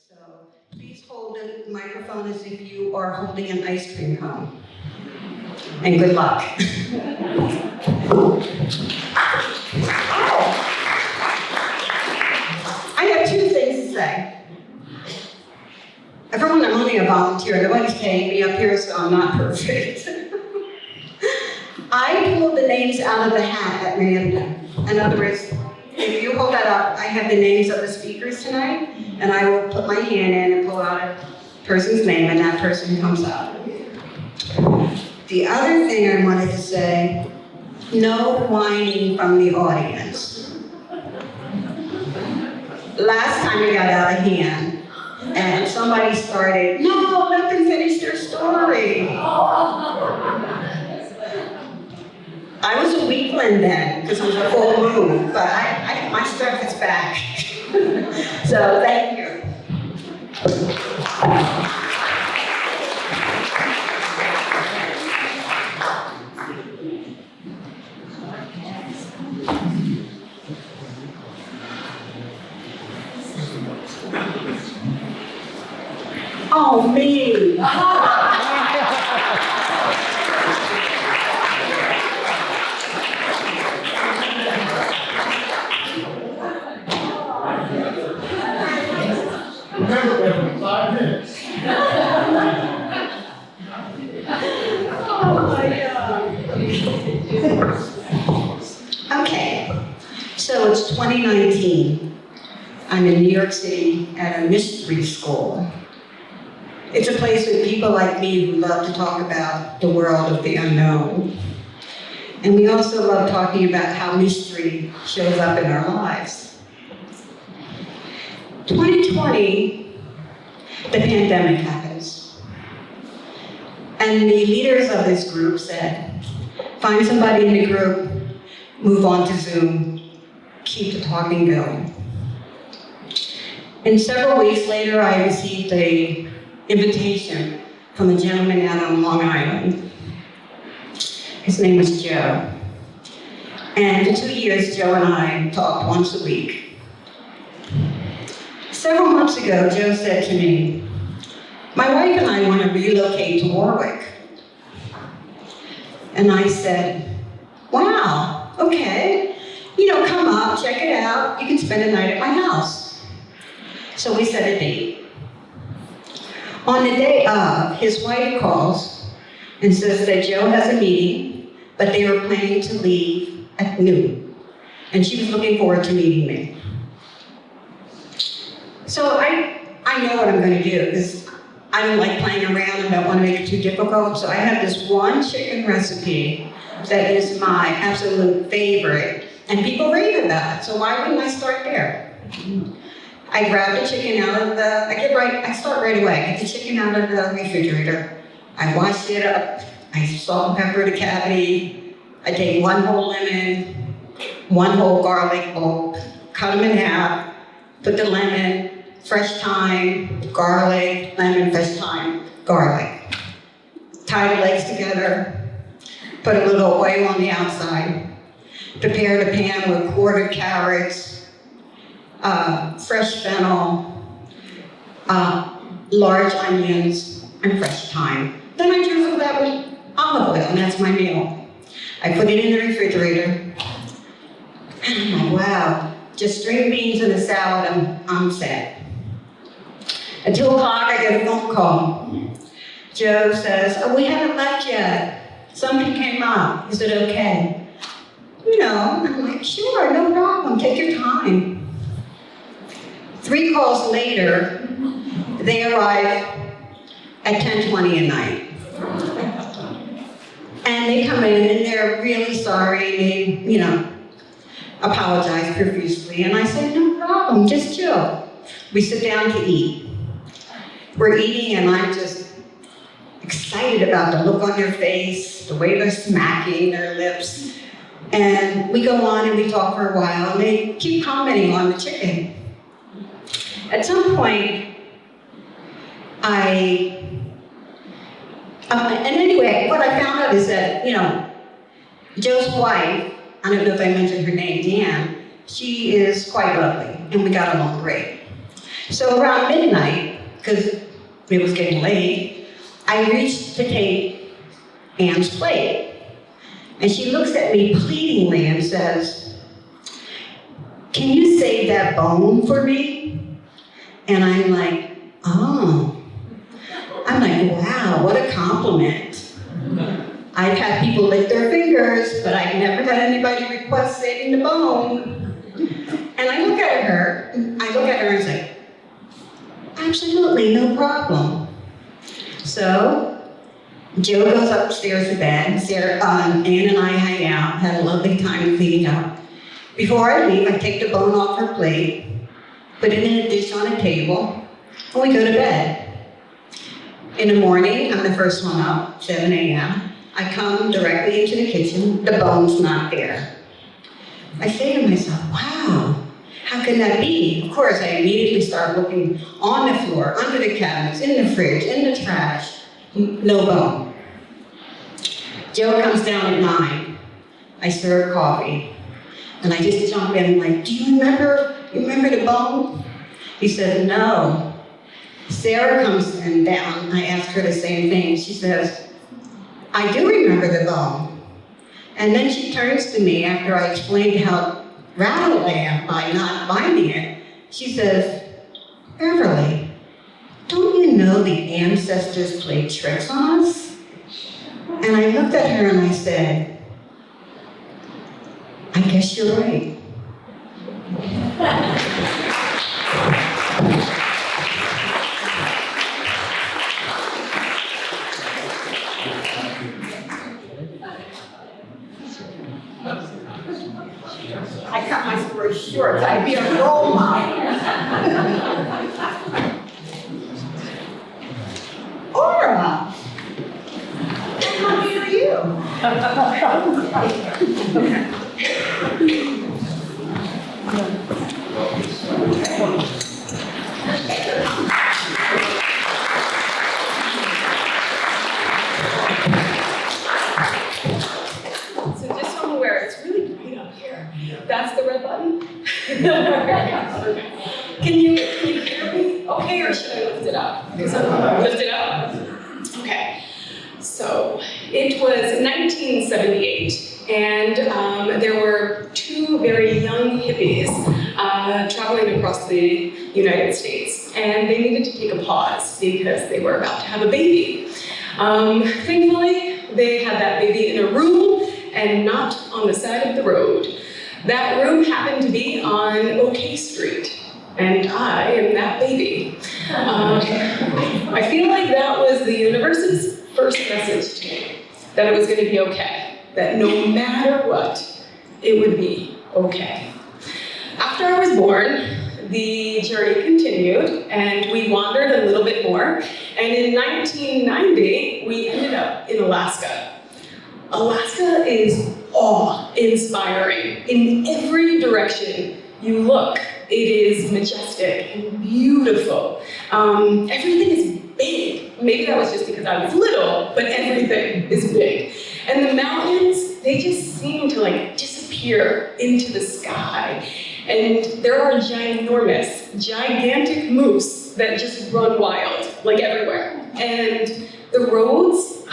So please hold the microphone as if you are holding an ice cream cone. And good luck. I have two things to say. For one, I'm only a volunteer. Nobody's paying me up here, so I'm not perfect. I pulled the names out of the hat at random. In other words, if you hold that up, I have the names of the speakers tonight, and I will put my hand in and pull out a person's name, and that person comes up. The other thing I wanted to say, no whining from the audience. Last time it got out of hand, and somebody started, no, let them finish their story. I was a weakling then, because it was a full moon, but my stuff is back. So thank you. Oh, me. Remember, we have 5 minutes. Oh my God. Okay, so it's 2019. I'm in New York City at a mystery school. It's a place with people like me who love to talk about the world of the unknown. And we also love talking about how mystery shows up in our lives. 2020, the pandemic happens. And the leaders of this group said, find somebody in the group, move on to Zoom, keep the talking going. And several weeks later, I received an invitation from a gentleman out on Long Island. His name was Joe. And for 2 years, Joe and I talked once a week. Several months ago, Joe said to me, my wife and I want to relocate to Warwick. And I said, wow, okay. Come up, check it out. You can spend a night at my house. So we set a date. On the day of, his wife calls and says that Joe has a meeting, but they were planning to leave at noon. And she was looking forward to meeting me. So I know what I'm going to do, because I don't like playing around and don't want to make it too difficult. So I have this one chicken recipe that is my absolute favorite, and people rave about it. So why wouldn't I start there? I grab the chicken out of the, I start right away. I get the chicken out of the refrigerator. I wash it up. I salt and pepper the cavity. I take 1 whole lemon, 1 whole garlic bulb, cut them in half, put the lemon, fresh thyme, garlic, lemon, fresh thyme, garlic. Tie the legs together, put a little oil on the outside, prepare the pan with quartered carrots, fresh fennel, large onions, and fresh thyme. Then I drizzle that with olive oil, and that's my meal. I put it in the refrigerator, and I'm like, wow, just string beans and a salad, I'm set. At 2 o'clock, I get a phone call. Joe says, oh, we haven't left yet. Something came up. Is it okay? I'm like, sure, no problem, take your time. 3 calls later, they arrive at 10:20 at night. And they come in and they're really sorry. They, apologize profusely. And I said, no problem, just chill. We sit down to eat. We're eating and I'm just excited about the look on their face, the way they're smacking their lips. And we go on and we talk for a while and they keep commenting on the chicken. At some point, and anyway, what I found out is that, Joe's wife, I don't know if I mentioned her name, Dan, she is quite lovely, and we got along great. So around midnight, because it was getting late, I reached to take Anne's plate. And she looks at me pleadingly and says, "Can you save that bone for me?" And I'm like, oh. I'm like, wow, what a compliment. I've had people lick their fingers, but I've never had anybody request saving the bone. And I look at her and say, absolutely, no problem. So, Joe goes upstairs to bed. Anne and I hang out, had a lovely time cleaning up. Before I leave, I take the bone off her plate, put it in a dish on a table, and we go to bed. In the morning, I'm the first one up, 7 a.m. I come directly into the kitchen, the bone's not there. I say to myself, wow, how can that be? Of course, I immediately start looking on the floor, under the cabinets, in the fridge, in the trash, no bone. Joe comes down at 9. I serve coffee, and I just jump in like, do you remember the bone? He says, no. Sarah comes in down, I ask her the same thing. She says, I do remember the bone. And then she turns to me after I explained how rattled I am by not finding it. She says, Beverly, don't you know the ancestors played tricks on us? And I looked at her and I said, I guess you're right. I cut my story short. I'd be a role model. Aura, how many are you? So just so I'm aware, it's really bright up here. That's the red button? Can you hear me okay, or should I lift it up? Lift it up? Okay. So it was 1978, and there were two very young hippies traveling across the United States, and they needed to take a pause because they were about to have a baby. Thankfully, they had that baby in a room and not on the side of the road. That room happened to be on OK Street, and I am that baby. I feel like that was the universe's first message to me, that it was going to be okay, that no matter what, it would be okay. After I was born, the journey continued, and we wandered a little bit more, and in 1990, we ended up in Alaska. Alaska is awe-inspiring. In every direction you look, it is majestic and beautiful. Everything is big. Maybe that was just because I was little, but everything is big. And the mountains, they just seem to like disappear into the sky. And there are gigantic moose that just run wild, like everywhere. And the roads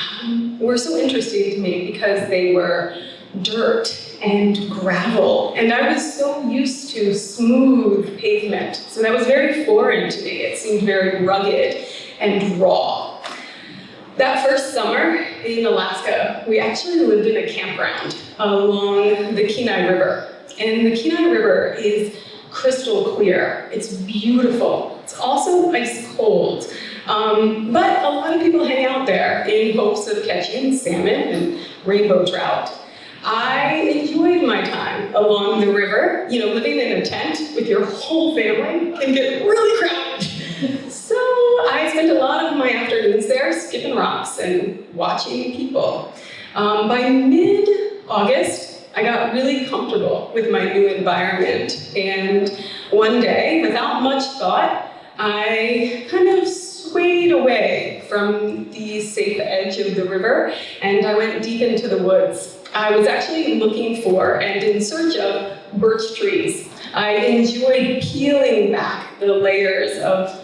were so interesting to me because they were dirt and gravel. And I was so used to smooth pavement. So that was very foreign to me. It seemed very rugged and raw. That first summer in Alaska, we actually lived in a campground along the Kenai River. And the Kenai River is crystal clear. It's beautiful. It's also ice cold. But a lot of people hang out there in hopes of catching salmon and rainbow trout. I enjoyed my time along the river. You know, living in a tent with your whole family can get really crowded. So I spent a lot of my afternoons there skipping rocks and watching people. By mid-August, I got really comfortable with my new environment. And one day, without much thought, I kind of swayed away from the safe edge of the river, and I went deep into the woods. I was actually looking for and in search of birch trees. I enjoyed peeling back the layers of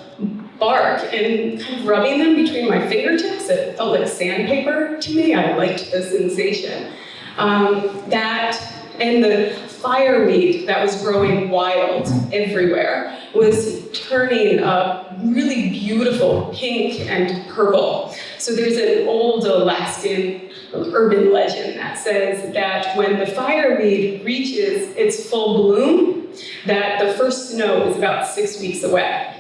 bark and kind of rubbing them between my fingertips. It felt like sandpaper to me. I liked the sensation. That and the fireweed that was growing wild everywhere was turning a really beautiful pink and purple. So there's an old Alaskan urban legend that says that when the fireweed reaches its full bloom, that the first snow is about 6 weeks away.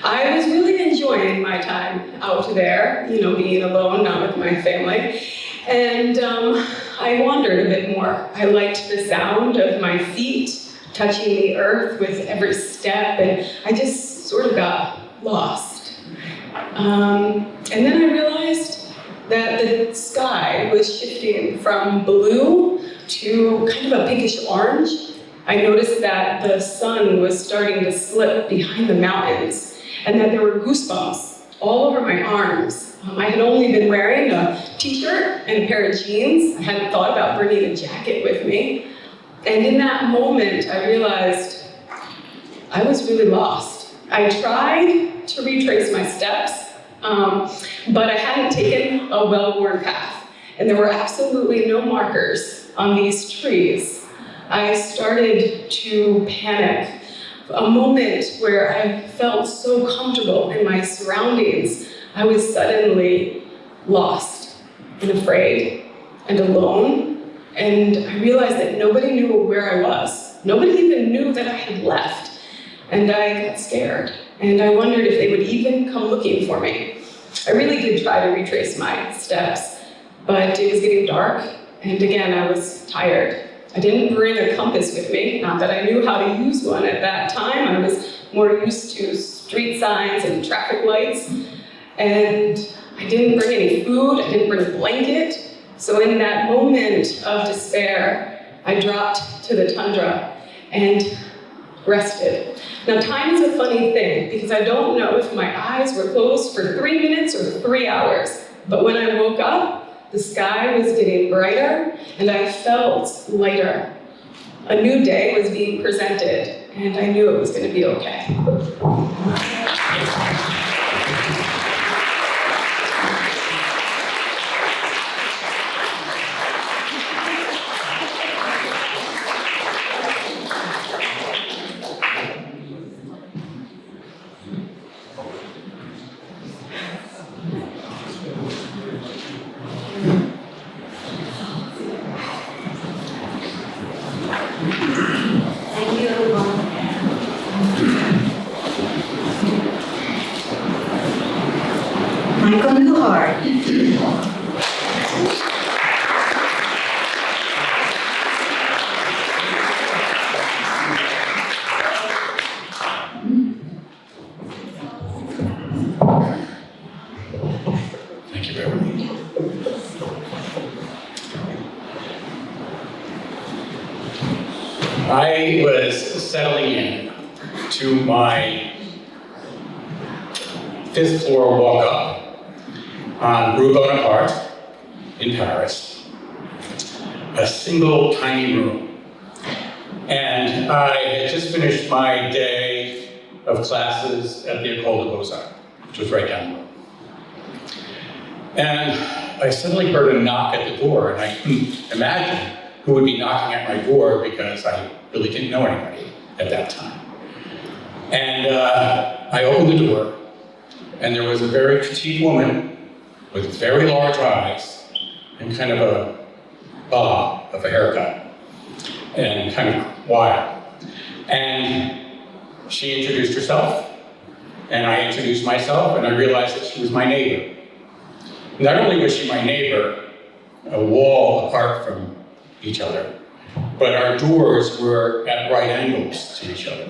I was really enjoying my time out there, being alone, not with my family. And I wandered a bit more. I liked the sound of my feet touching the earth with every step, and I just sort of got lost. And then I realized that the sky was shifting from blue to kind of a pinkish orange. I noticed that the sun was starting to slip behind the mountains, and that there were goosebumps all over my arms. I had only been wearing a t-shirt and a pair of jeans. I hadn't thought about bringing a jacket with me. And in that moment, I realized I was really lost. I tried to retrace my steps, but I hadn't taken a well-worn path, and there were absolutely no markers on these trees. I started to panic. A moment where I felt so comfortable in my surroundings, I was suddenly lost and afraid and alone, and I realized that nobody knew where I was. Nobody even knew that I had left, and I got scared, and I wondered if they would even come looking for me. I really did try to retrace my steps, but it was getting dark, and again, I was tired. I didn't bring a compass with me, not that I knew how to use one at that time. I was more used to street signs and traffic lights. And I didn't bring any food, I didn't bring a blanket. So in that moment of despair, I dropped to the tundra and rested. Now time is a funny thing, because I don't know if my eyes were closed for 3 minutes or 3 hours. But when I woke up, the sky was getting brighter, and I felt lighter. A new day was being presented, and I knew it was going to be okay. I was settling in to my 5th floor walk-up on Rue Bonaparte in Paris. A single tiny room. And I had just finished my day of classes at the École des Beaux-Arts, which was right down the road. And I suddenly heard a knock at the door, and I couldn't imagine who would be knocking at my door because I really didn't know anybody at that time. And I opened the door, and there was a very petite woman with very large eyes and kind of a bob of a haircut and kind of wild. And she introduced herself, and I introduced myself, and I realized that she was my neighbor. Not only was she my neighbor, a wall apart from each other, but our doors were at right angles to each other.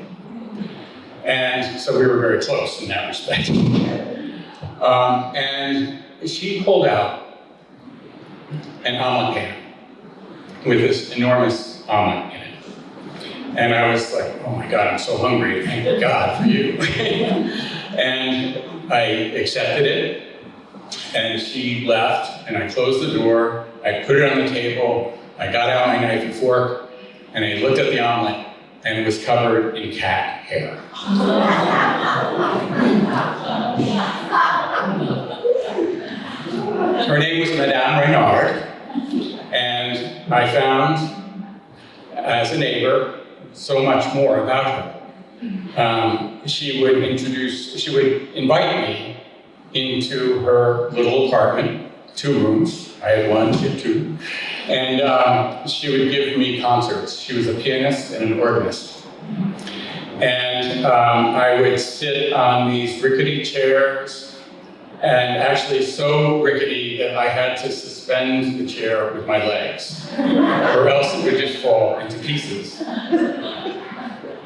And so we were very close in that respect. And she pulled out an omelet pan with this enormous omelet in it. And I was like, oh my God, I'm so hungry, thank God for you. And I accepted it, and she left, and I closed the door, I put it on the table, I got out my knife and fork, and I looked at the omelet, and it was covered in cat hair. Her name was Madame Reynard, and I found, as a neighbor, so much more about her. She would invite me into her little apartment, 2 rooms. I had 1, she had 2. And she would give me concerts. She was a pianist and an organist. And I would sit on these rickety chairs, and actually so rickety that I had to suspend the chair with my legs, or else it would just fall into pieces.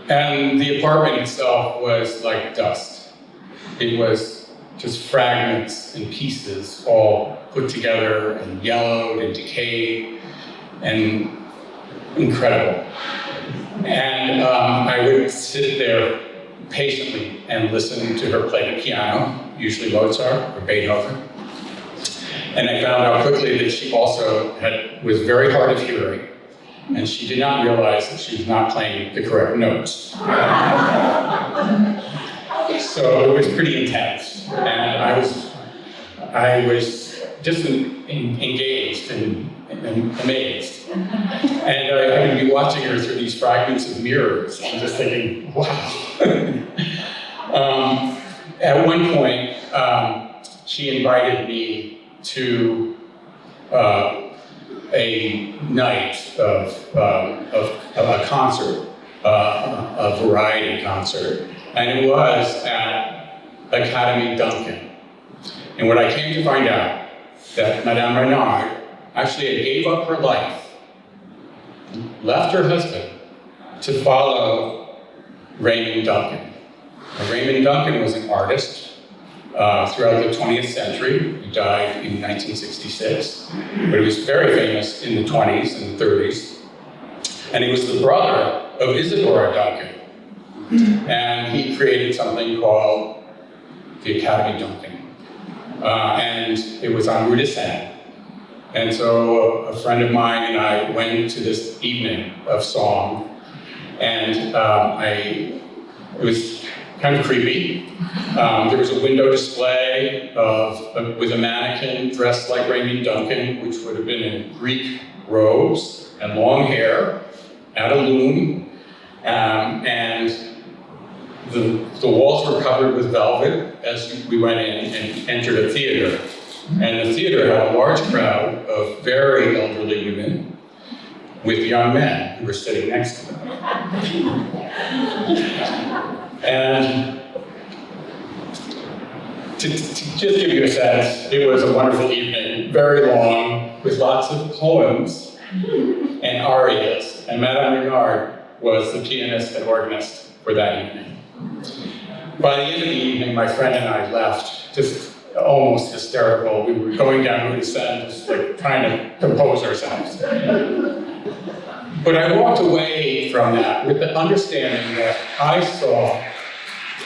And the apartment itself was like dust. It was just fragments and pieces all put together and yellowed and decayed and incredible. And I would sit there patiently and listen to her play the piano, usually Mozart or Beethoven. And I found out quickly that she also was very hard of hearing, and she did not realize that she was not playing the correct notes. So it was pretty intense, and I was just engaged and amazed. And I would be watching her through these fragments of mirrors and just thinking, wow. At one point, she invited me to a night of a concert, a variety concert, and it was at Academy Duncan. And what I came to find out, that Madame Reynard actually gave up her life, left her husband, to follow Raymond Duncan. Now, Raymond Duncan was an artist throughout the 20th century. He died in 1966, but he was very famous in the 20s and the 30s. And he was the brother of Isadora Duncan. And he created something called the Academy Duncan. And it was on Rue de Seine. And so a friend of mine and I went to this evening of song, and it was kind of creepy. There was a window display with a mannequin dressed like Raymond Duncan, which would have been in Greek robes and long hair, at a loom, and the walls were covered with velvet as we went in and entered a theater. And the theater had a large crowd of very elderly women with young men who were sitting next to them. And to just give you a sense, it was a wonderful evening, very long, with lots of poems and arias. And Madame Reynard was the pianist and organist for that evening. By the end of the evening, my friend and I left, just almost hysterical. We were going down Rue de Seine, just like trying to compose ourselves. But I walked away from that with the understanding that I saw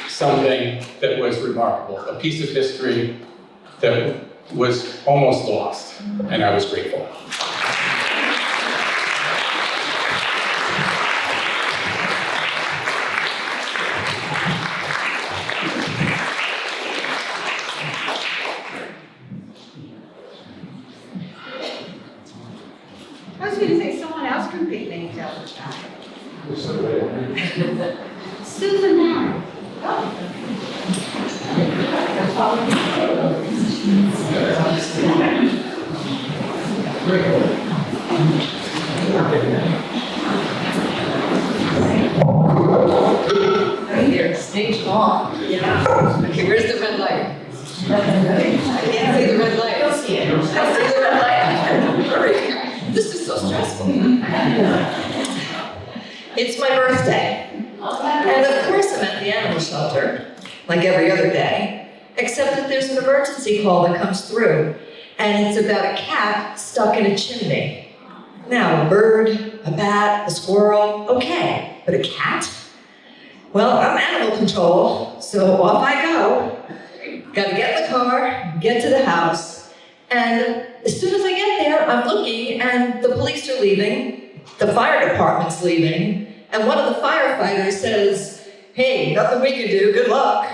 something that was remarkable, a piece of history that was almost lost, and I was grateful. I was going to say someone else can pick names out of the chat. Susan Mara. Right here, stage long. Yeah. Okay, where's the red light? I can't see the red light. I see the red light. This is so stressful. It's my birthday. And of course I'm at the animal shelter, like every other day, except that there's an emergency call that comes through, and it's about a cat stuck in a chimney. Now, a bird, a bat, a squirrel, okay, but a cat? Well, I'm animal control, so off I go. Gotta get in the car, get to the house, and as soon as I get there, I'm looking, and the police are leaving, the fire department's leaving, and one of the firefighters says, "Hey, nothing we can do, good luck."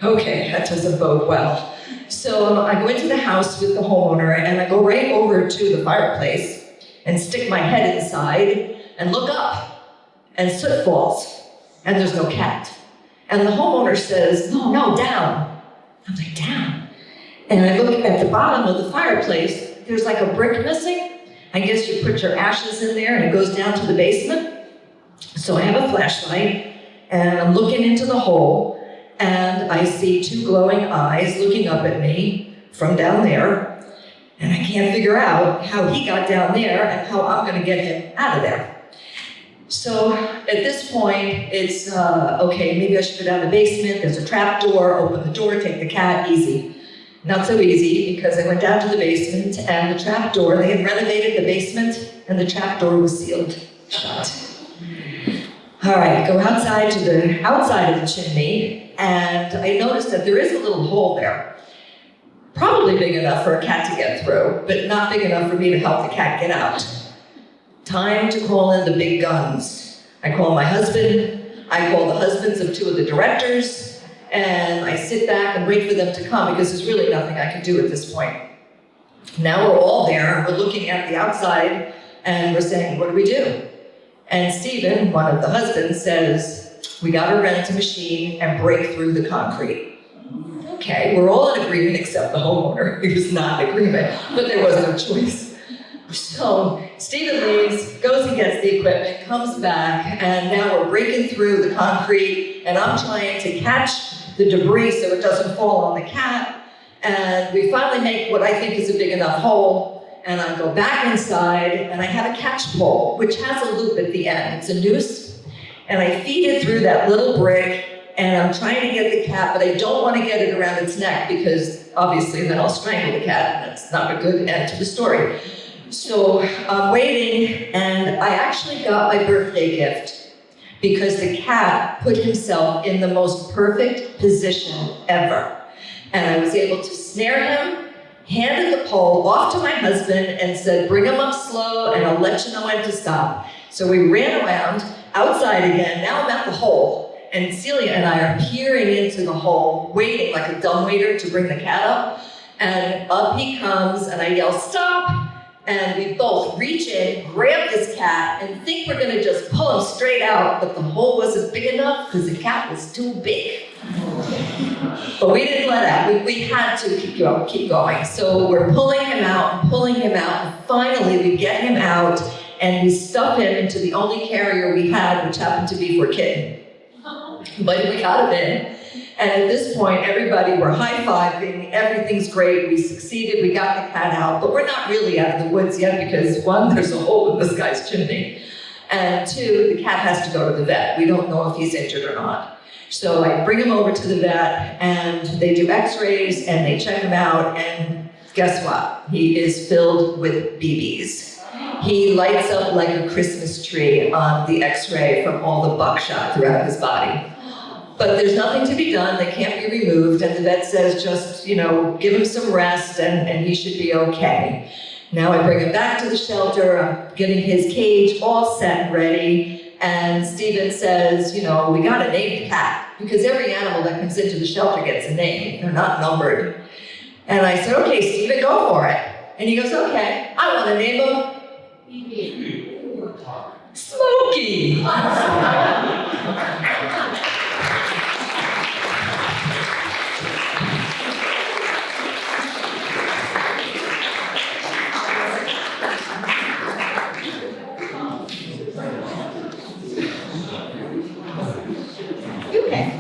Okay, that doesn't bode well. So I go into the house with the homeowner and I go right over to the fireplace and stick my head inside and look up, and soot falls, and there's no cat. And the homeowner says, no, down. I'm like, down? And I look at the bottom of the fireplace, there's like a brick missing. I guess you put your ashes in there and it goes down to the basement. So I have a flashlight and I'm looking into the hole and I see two glowing eyes looking up at me from down there. And I can't figure out how he got down there and how I'm gonna get him out of there. So at this point, it's, okay, maybe I should go down the basement, there's a trap door, open the door, take the cat, easy. Not so easy, because I went down to the basement and the trap door, they had renovated the basement and the trap door was sealed shut. All right, go outside to the outside of the chimney, and I noticed that there is a little hole there. Probably big enough for a cat to get through, but not big enough for me to help the cat get out. Time to call in the big guns. I call my husband, I call the husbands of two of the directors, and I sit back and wait for them to come because there's really nothing I can do at this point. Now we're all there, we're looking at the outside, and we're saying, what do we do? And Stephen, one of the husbands, says, we gotta rent a machine and break through the concrete. Okay, we're all in agreement except the homeowner. He was not in agreement, but there was no choice. So Stephen leaves, goes and gets the equipment, comes back, and now we're breaking through the concrete, and I'm trying to catch the debris so it doesn't fall on the cat. And we finally make what I think is a big enough hole, and I go back inside, and I have a catch pole, which has a loop at the end. It's a noose, and I feed it through that little brick, and I'm trying to get the cat, but I don't want to get it around its neck because obviously then I'll strangle the cat, and that's not a good end to the story. So I'm waiting, and I actually got my birthday gift because the cat put himself in the most perfect position ever. And I was able to snare him, handed the pole off to my husband, and said, bring him up slow, and I'll let you know when to stop. So we ran around, outside again, now I'm at the hole. And Celia and I are peering into the hole, waiting like a dumbwaiter to bring the cat up. And up he comes, and I yell, stop! And we both reach in, grab this cat, and think we're gonna just pull him straight out, but the hole wasn't big enough because the cat was too big. But we didn't let out, we had to keep going. So we're pulling him out, and finally we get him out, and we stuff him into the only carrier we had, which happened to be for kitten. But we got him in, and at this point, everybody, we're high-fiving, everything's great, we succeeded, we got the cat out, but we're not really out of the woods yet because one, there's a hole in this guy's chimney, and two, the cat has to go to the vet. We don't know if he's injured or not. So I bring him over to the vet, and they do x-rays, and they check him out, and guess what? He is filled with BBs. He lights up like a Christmas tree on the x-ray from all the buckshot throughout his body. But there's nothing to be done, they can't be removed, and the vet says just, give him some rest and he should be okay. Now I bring him back to the shelter, I'm getting his cage all set and ready, and Stephen says, we gotta name the cat, because every animal that comes into the shelter gets a name, they're not numbered. And I said, okay, Stephen, go for it. And he goes, okay, I wanna name him Smokey. Okay.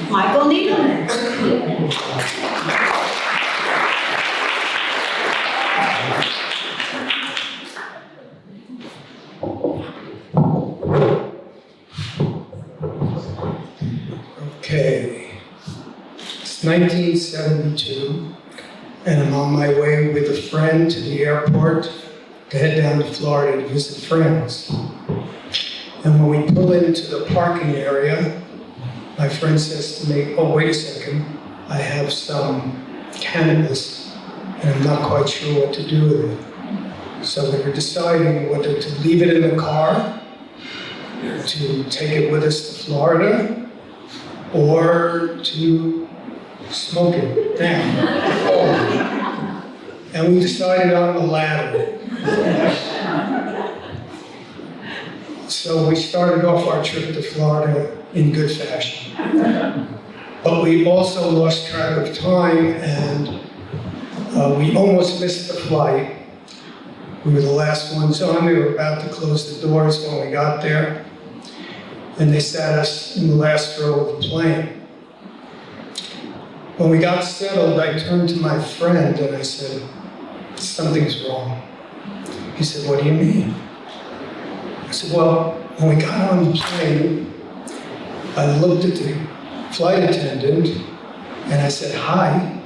Michael Needleman. Okay, it's 1972, and I'm on my way with a friend to the airport to head down to Florida to visit friends. And when we pull into the parking area, my friend says to me, oh, wait a second, I have some cannabis and I'm not quite sure what to do with it. So we were deciding whether to leave it in the car, to take it with us to Florida, or to smoke it down. And we decided on the latter. So we started off our trip to Florida in good fashion. But we also lost track of time, and we almost missed the flight. We were the last ones on. They were about to close the doors when we got there. And they sat us in the last row of the plane. When we got settled, I turned to my friend and I said, "Something's wrong." He said, "What do you mean?" I said, "Well, when we got on the plane, I looked at the flight attendant and I said, 'Hi,'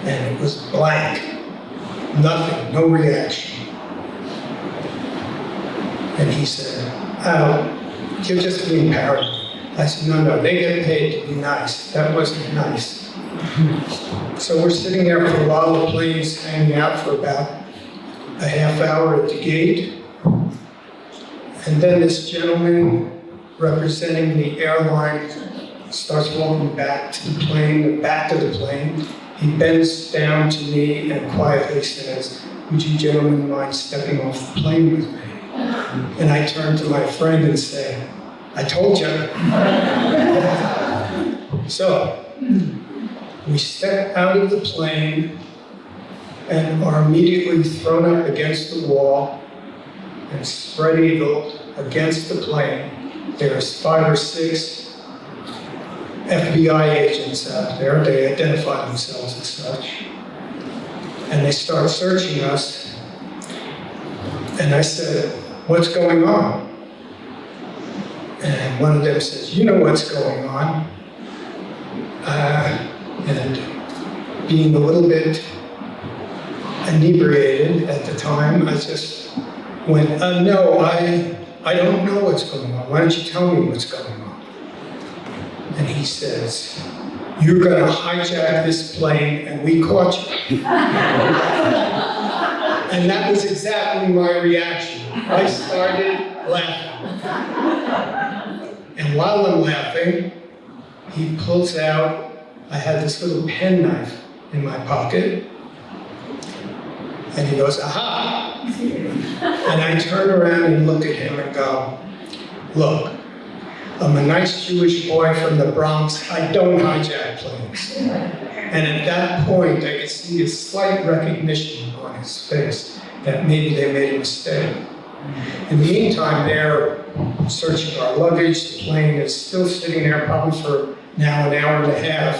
and it was blank. Nothing, no reaction." And he said, "Oh, you're just being paranoid." I said, no, they get paid to be nice. That wasn't nice. So we're sitting there for a while, the plane's hanging out for about a half hour at the gate. And then this gentleman representing the airline starts walking back to the plane, the back of the plane. He bends down to me and quietly says, "Would you gentlemen mind stepping off the plane with me?" And I turn to my friend and say, "I told you." So we step out of the plane and are immediately thrown up against the wall and spread eagled against the plane. There's 5 or 6 FBI agents out there. They identify themselves as such. And they start searching us. And I said, "What's going on?" And one of them says, "You know what's going on." And being a little bit inebriated at the time, I just went, "No, I don't know what's going on. Why don't you tell me what's going on?" And he says, "You're going to hijack this plane and we caught you." And that was exactly my reaction. I started laughing. And while I'm laughing, he pulls out, I had this little penknife in my pocket, and he goes, "Aha!" And I turn around and look at him and go, "Look, I'm a nice Jewish boy from the Bronx. I don't hijack planes." And at that point, I could see a slight recognition on his face that maybe they made a mistake. In the meantime, they're searching our luggage. The plane is still sitting there probably for now an hour and a half.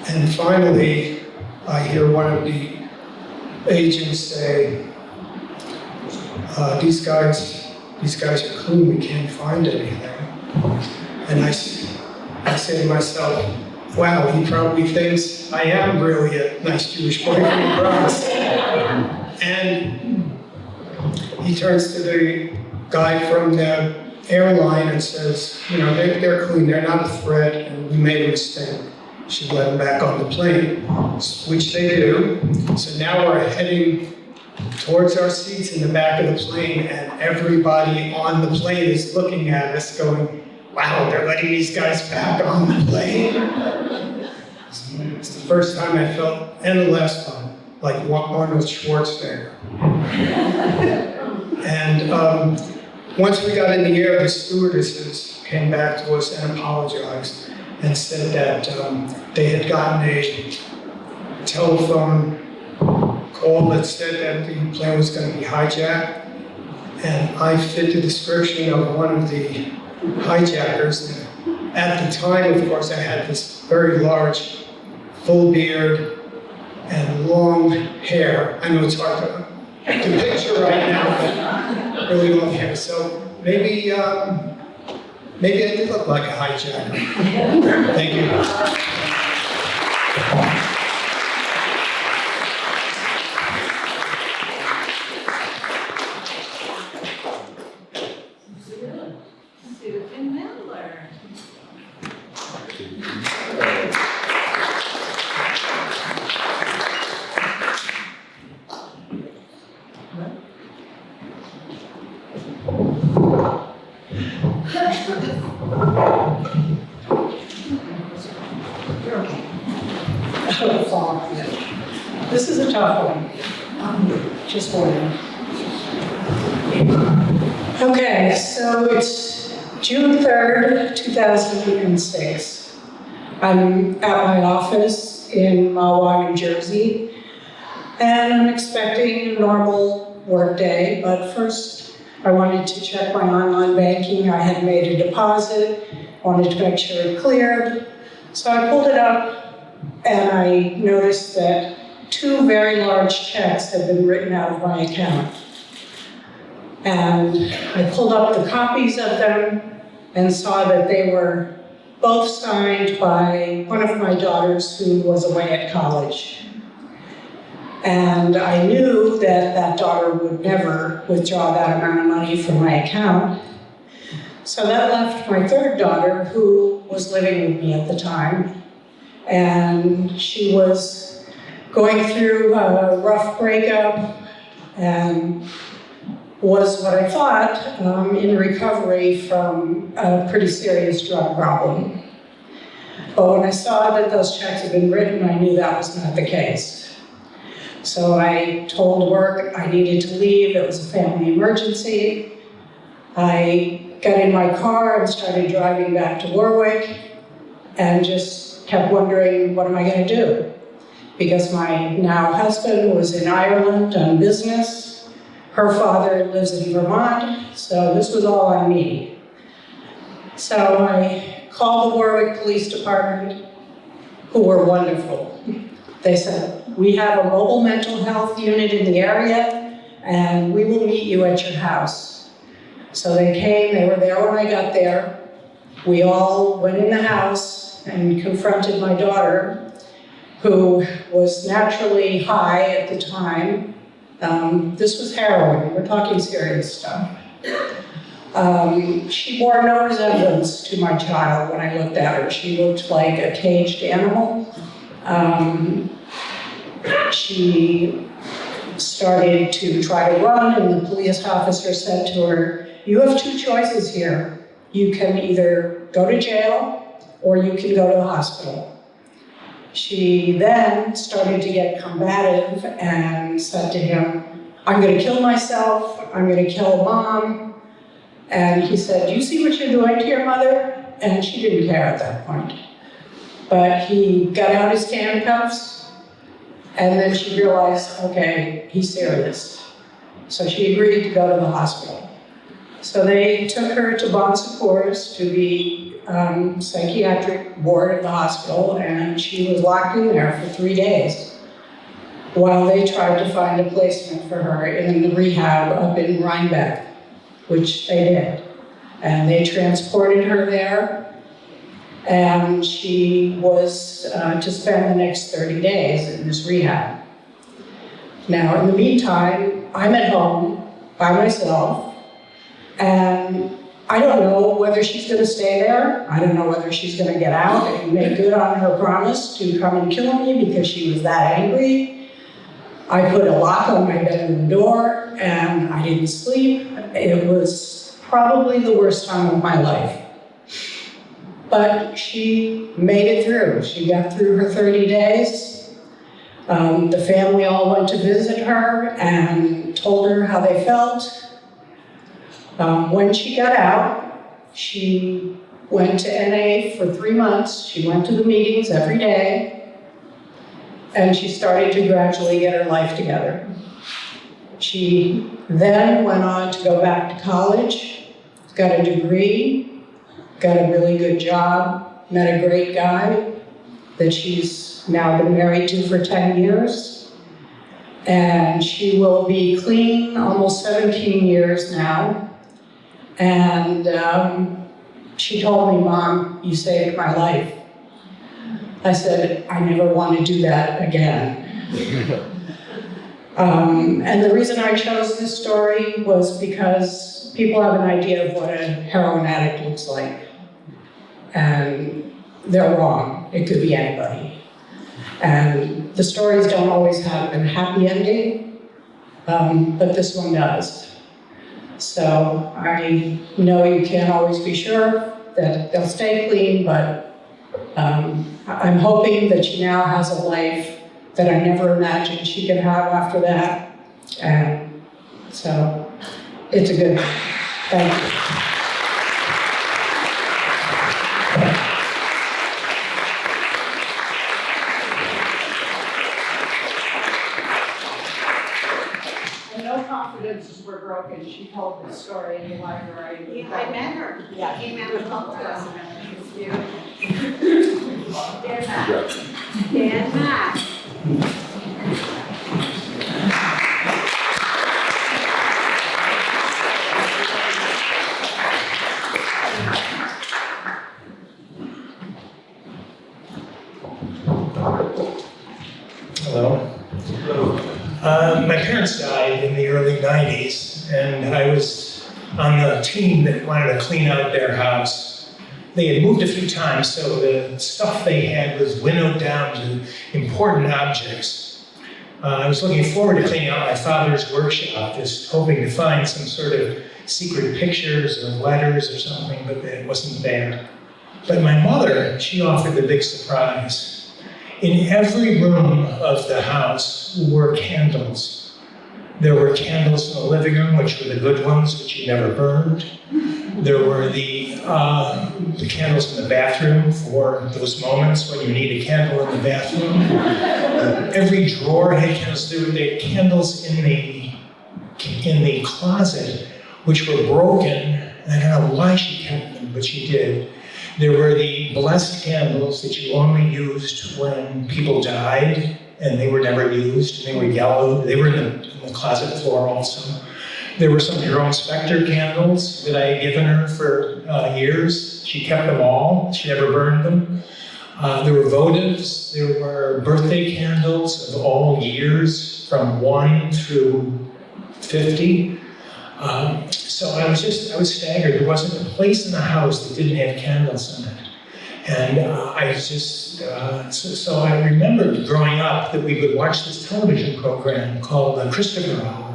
And finally, I hear one of the agents say, these guys are clean, we can't find anything." And I say to myself, wow, he probably thinks I am really a nice Jewish boy from the Bronx. And he turns to the guy from the airline and says, they're clean, they're not a threat, and we made a mistake. Should let them back on the plane, which they do. So now we're heading towards our seats in the back of the plane, and everybody on the plane is looking at us going, wow, they're letting these guys back on the plane. It's the first time I felt, and the last time, like Arnold Schwarzenegger. And once we got in the air, the stewardesses came back to us and apologized and said that they had gotten a telephone call that said that the plane was going to be hijacked. And I fit the description of one of the hijackers. And at the time, of course, I had this very large, full beard and long hair. I know it's hard to picture right now, but really long hair. So maybe I did look like a hijacker. Thank you. a tough one. Just one. Okay, so it's June 3rd, 2006. I'm at my office in Mahwah, New Jersey, and I'm expecting a normal work day, but first I wanted to check my online banking. I had made a deposit, wanted to make sure it cleared. So I pulled it up and I noticed that 2 very large checks had been written out of my account. And I pulled up the copies of them and saw that they were both signed by one of my daughters who was away at college. And I knew that that daughter would never withdraw that amount of money from my account. So that left my 3rd daughter, who was living with me at the time. And she was going through a rough breakup and was what I thought in recovery from a pretty serious drug problem. But when I saw that those checks had been written, I knew that was not the case. So I told work I needed to leave. It was a family emergency. I got in my car and started driving back to Warwick and just kept wondering, what am I going to do? Because my now husband was in Ireland on business. Her father lives in Vermont, so this was all on me. So I called the Warwick Police Department, who were wonderful. They said, we have a mobile mental health unit in the area, and we will meet you at your house. So they came, they were there when I got there. We all went in the house and confronted my daughter, who was naturally high at the time. This was heroin, we're talking serious stuff. She bore no resemblance to my child when I looked at her. She looked like a caged animal. She started to try to run, and the police officer said to her, you have 2 choices here. You can either go to jail or you can go to the hospital. She then started to get combative and said to him, I'm going to kill myself, I'm going to kill Mom. And he said, do you see what you're doing to your mother? And she didn't care at that point. But he got out his handcuffs, and then she realized, okay, he's serious. So she agreed to go to the hospital. So they took her to Bon Secours, to the psychiatric ward of the hospital, and she was locked in there for 3 days while they tried to find a placement for her in the rehab up in Rhinebeck, which they did. And they transported her there, and she was to spend the next 30 days in this rehab. Now, in the meantime, I'm at home by myself, and I don't know whether she's going to stay there. I don't know whether she's going to get out and make good on her promise to come and kill me because she was that angry. I put a lock on my bedroom door, and I didn't sleep. It was probably the worst time of my life. But she made it through. She got through her 30 days. The family all went to visit her and told her how they felt. When she got out, she went to NA for 3 months. She went to the meetings every day. And she started to gradually get her life together. She then went on to go back to college, got a degree, got a really good job, met a great guy that she's now been married to for 10 years. And she will be clean almost 17 years now. And she told me, Mom, you saved my life. I said, I never want to do that again. And the reason I chose this story was because people have an idea of what a heroin addict looks like. And they're wrong. It could be anybody. And the stories don't always have a happy ending, but this one does. So I know you can't always be sure that they'll stay clean, but I'm hoping that she now has a life that I never imagined she could have after that. And so it's a good thing. Thank you. And no confidences were broken. She told this story in the library. Yeah, I met her. Yeah. Came out of Colorado. Dan Mack. Dan Mack. Hello. My parents died in the early 90s, and I was on the team that wanted to clean out their house. They had moved a few times, so the stuff they had was winnowed down to important objects. I was looking forward to cleaning out my father's workshop, just hoping to find some sort of secret pictures or letters or something, but it wasn't there. But my mother, she offered the big surprise. In every room of the house were candles. There were candles in the living room, which were the good ones, which you never burned. There were the candles in the bathroom for those moments when you need a candle in the bathroom. Every drawer had candles. There were the candles in the closet, which were broken. I don't know why she kept them, but she did. There were the blessed candles that you only used when people died, and they were never used. They were yellow. They were in the closet floor also. There were some Jerome Spector candles that I had given her for years. She kept them all. She never burned them. There were votives. There were birthday candles of all years, from 1 through 50. So I was staggered. There wasn't a place in the house that didn't have candles in it. And so I remembered growing up that we would watch this television program called Christopher Hour.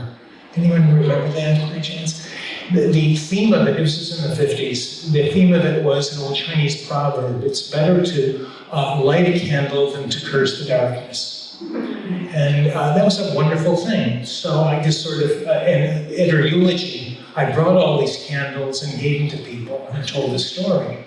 Anyone remember that by chance? The theme of it, this was in the 50s, the theme of it was an old Chinese proverb: it's better to light a candle than to curse the darkness. And that was a wonderful thing. So I just sort of, and at her eulogy, I brought all these candles and gave them to people and told the story.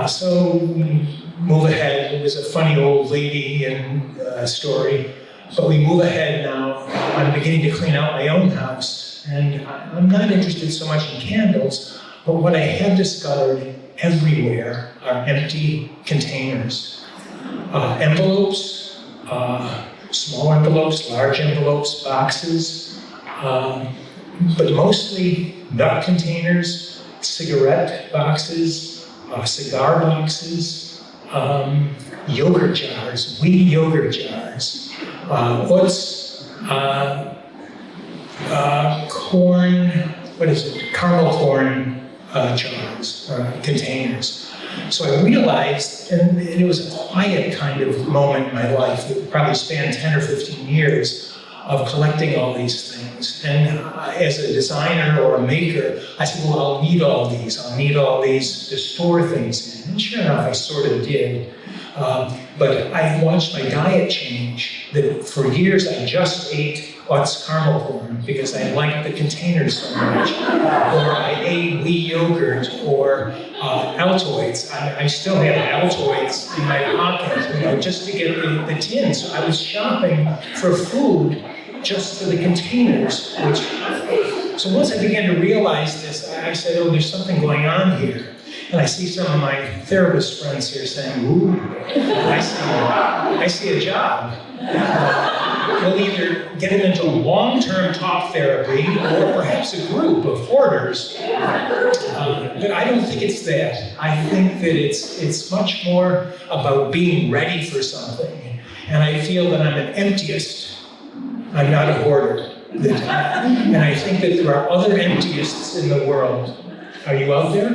So we move ahead. It was a funny old lady and story. But we move ahead now. I'm beginning to clean out my own house. And I'm not interested so much in candles, but what I have discovered everywhere are empty containers. Envelopes, small envelopes, large envelopes, boxes, but mostly nut containers, cigarette boxes, cigar boxes, yogurt jars, wee yogurt jars, corn, caramel corn jars, containers. So I realized, and it was a quiet kind of moment in my life, it probably spanned 10 or 15 years of collecting all these things. And as a designer or a maker, I said, well, I'll need all these. I'll need all these to store things in. And sure enough, I sort of did. But I watched my diet change. That for years, I just ate Utz caramel corn because I liked the containers so much. Or I ate wee yogurt or Altoids. I still have Altoids in my pocket, just to get the tins. So I was shopping for food just for the containers. So once I began to realize this, I said, oh, there's something going on here. And I see some of my therapist friends here saying, ooh, I see a job. We'll either get them into long-term talk therapy or perhaps a group of hoarders. But I don't think it's that. I think that it's much more about being ready for something. And I feel that I'm an emptyist. I'm not a hoarder. And I think that there are other emptyists in the world. Are you out there?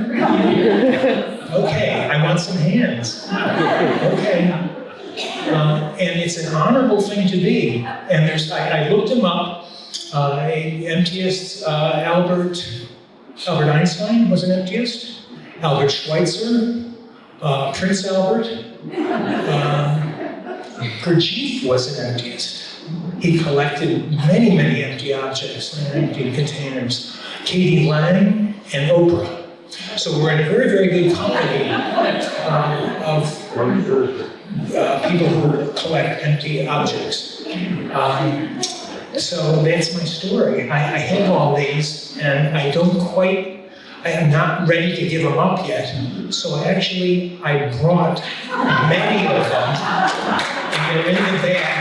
Okay, I want some hands. Okay. And it's an honorable thing to be. And I looked him up. Emptyist, Albert Einstein was an emptyist. Albert Schweitzer, Prince Albert. Gurdjieff was an emptyist. He collected many, many empty objects and empty containers. Katie Lang and Oprah. So we're in a very, very good company of people who collect empty objects. So that's my story. I have all these, and I am not ready to give them up yet. So I brought many of them, and they're in the bag.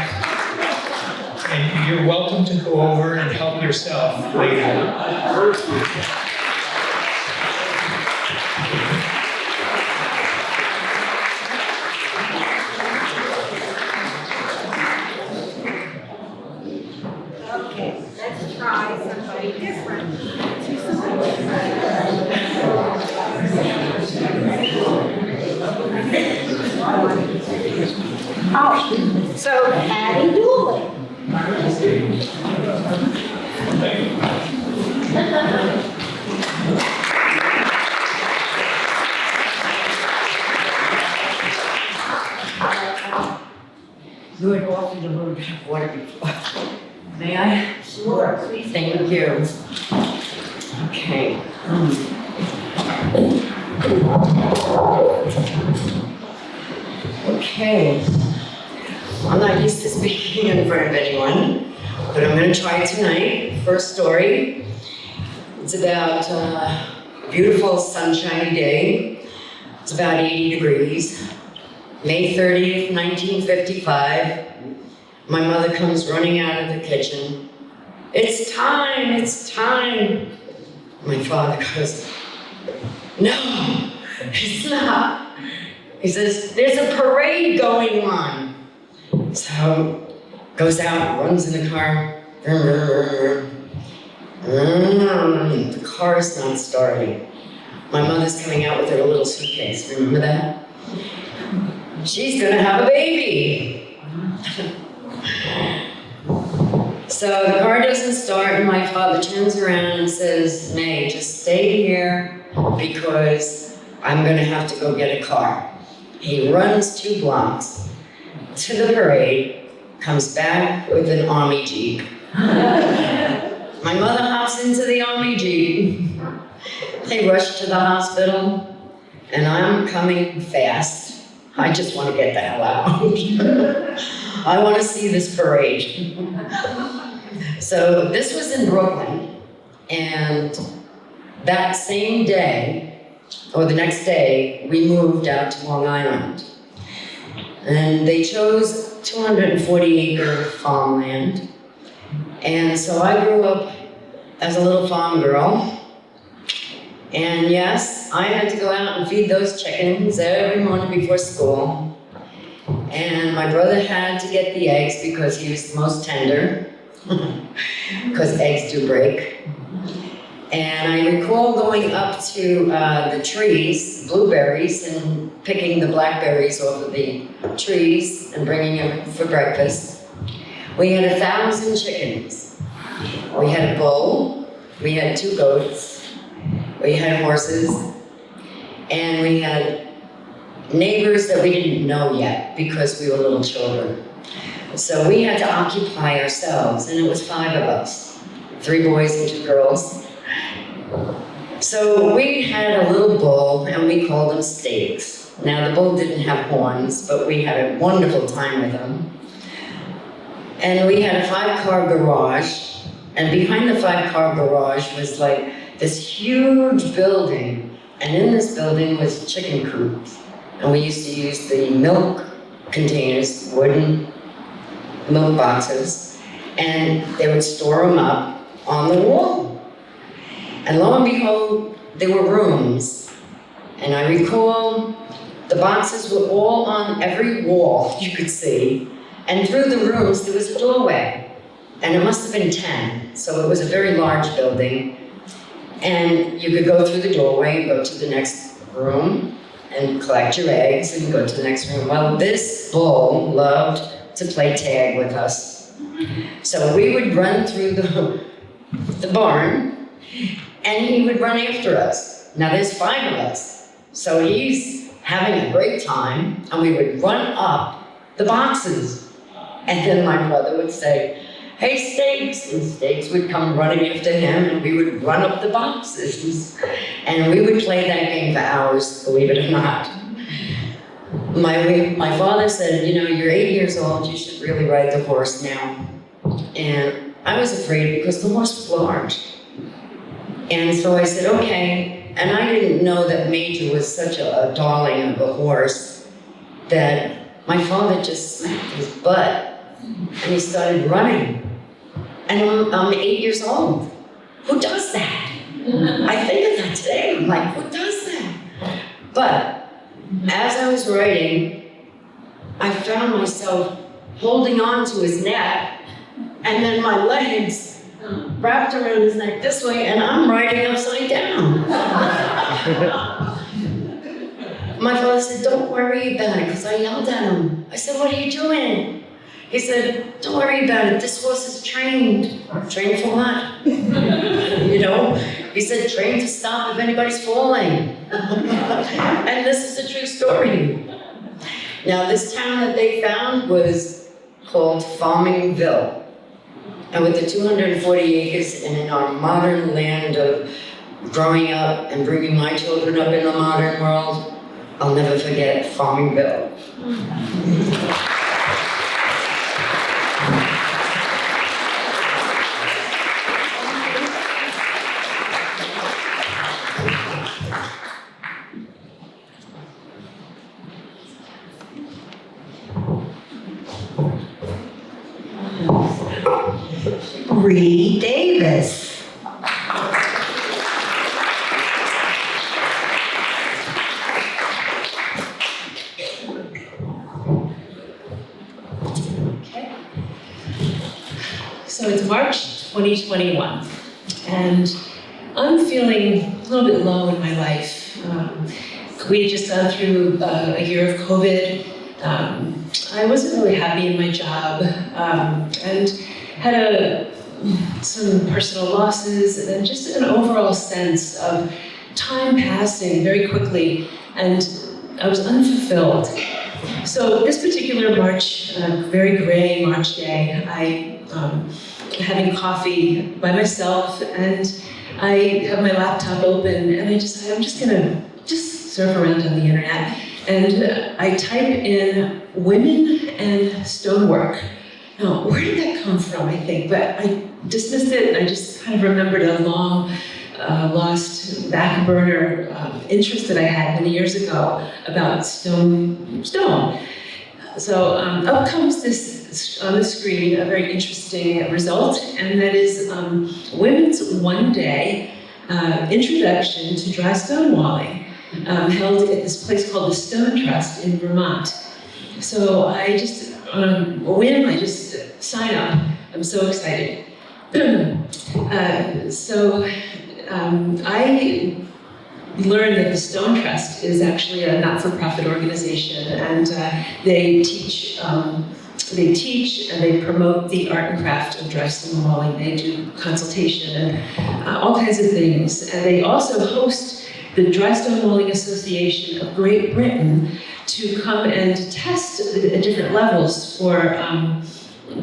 And you're welcome to go over and help yourself later. Okay, let's try somebody different. Oh, so Patty Dooley. You had offered the road water before. May I? Sure, please. Thank you. Okay. Okay. I'm not used to speaking in front of anyone, but I'm going to try tonight. First story. It's about a beautiful sunshiny day. It's about 80 degrees. May 30th, 1955. My mother comes running out of the kitchen. It's time, it's time. My father goes, no, it's not. He says, there's a parade going on. So goes out, runs in the car. The car's not starting. My mother's coming out with her little suitcase, remember that? She's gonna have a baby. So the car doesn't start, and my father turns around and says, May, just stay here because I'm gonna have to go get a car. He runs 2 blocks to the parade, comes back with an army jeep. My mother hops into the army jeep. They rush to the hospital, and I'm coming fast. I just want to get the hell out. I want to see this parade. So this was in Brooklyn, and that same day, or the next day, we moved out to Long Island. And they chose 240-acre farmland. And so I grew up as a little farm girl. And yes, I had to go out and feed those chickens every morning before school. And my brother had to get the eggs because he was the most tender, because eggs do break. And I recall going up to the trees, blueberries, and picking the blackberries off of the trees and bringing them for breakfast. We had 1,000 chickens. We had a bull, we had 2 goats, we had horses, and we had neighbors that we didn't know yet because we were little children. So we had to occupy ourselves, and it was 5 of us, 3 boys and 2 girls. So we had a little bull, and we called him Steaks. Now the bull didn't have horns, but we had a wonderful time with him. And we had a 5-car garage, and behind the 5-car garage was like this huge building, and in this building was chicken coops. And we used to use the milk containers, wooden milk boxes, and they would store them up on the wall. And lo and behold, there were rooms. And I recall the boxes were all on every wall you could see. And through the rooms, there was a doorway. And it must have been 10. So it was a very large building. And you could go through the doorway and go to the next room and collect your eggs and go to the next room. Well, this bull loved to play tag with us. So we would run through the barn, and he would run after us. Now there's 5 of us. So he's having a great time, and we would run up the boxes. And then my brother would say, hey, Stakes, and Stakes would come running after him, and we would run up the boxes. And we would play that game for hours, believe it or not. My father said, you know, you're 8 years old, you should really ride the horse now. And I was afraid because the horse was large. And so I said, okay. And I didn't know that Major was such a darling of a horse that my father just smacked his butt and he started running. And I'm 8 years old. Who does that? I think of that today. I'm like, who does that? But as I was riding, I found myself holding on to his neck, and then my legs wrapped around his neck this way, and I'm riding upside down. My father said, don't worry about it, because I yelled at him. I said, what are you doing? He said, don't worry about it, this horse is trained. Trained for what? You know? He said, trained to stop if anybody's falling. And this is a true story. Now, this town that they found was called Farmingville. And with the 240 acres and in our modern land of growing up and bringing my children up in the modern world, I'll never forget Farmingville. Reed Davis. So it's March 2021, and I'm feeling a little bit low in my life. We had just gone through a year of COVID. I wasn't really happy in my job, and had some personal losses, and just an overall sense of time passing very quickly, and I was unfulfilled. So this particular March, very gray March day, I having coffee by myself, and I have my laptop open, and I decided I'm just gonna surf around on the internet, and I type in women and stonework. Now, where did that come from, I think? But I dismissed it, and I just kind of remembered a long lost back burner interest that I had many years ago about stone. So up comes this, on the screen, a very interesting result, and that is Women's One-Day Introduction to Dry Stonewalling, held at this place called the Stone Trust in Vermont. So I just, on a whim, I just sign up. I'm so excited. I learned that the Stone Trust is actually a not-for-profit organization, and they teach and they promote the art and craft of dry stonewalling. They do consultation and all kinds of things. And they also host the Dry Stonewalling Association of Great Britain to come and test at different levels for